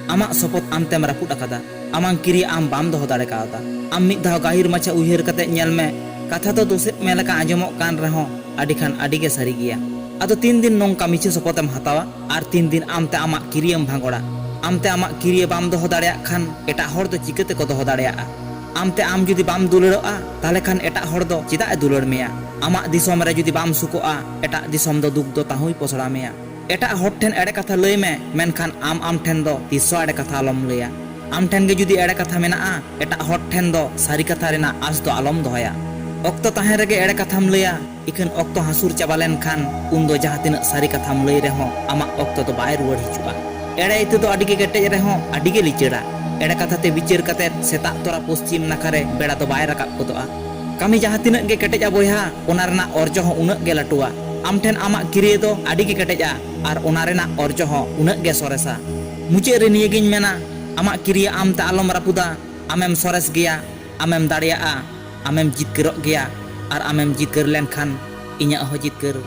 Amak sopot amtem raput akada. Amang kiri am bam doho dare kauda. Am mid dhaw gahir macha uihar kate nyel me. Katha to dosep me leka ajomok kan reho adi khan adi ge sari giya. Ado 3 din nongka miche sopotem hatawa ar 3 din amte amak kiriam bhangoda. Amte amak kiriye bam doho dareyak khan etak hor do chikate ko doho dareyaga. Amte am judi bam duleroa tahle khan etak hor do chida e duleur meya. Amak disom re judi bam sukoa etak disom do duk do tahui posora meya. Etak hor ten ere katha lay me menkhan am ten do tisso ere katha alom leya. Am ten ge judi ere katha menaa etak hor ten do sari katha rena as do alom dohoya. Okto tahen rege ere katham leya ikan okto hasur cabalen khan undo jaha tinak sari katham lay reho amak okto do bai ruwar hijuga. Ere itu do adige gete reho adige licera. Ere katha te bicer katet setak tora poschim nakare beda do bai rakap godoa. Kami jaha tinak ge keteja boyha ona rena orjo ho unak ge latua. Am ten amak kiri do adige keteja ar ona rena orjo ho unak ge soresa. Muche re niye gin mena amak kiri am ta alom rapuda amem sores geya amem dareyaa amem jitkirok geya ar amem jitkir len khan inya ho jitkir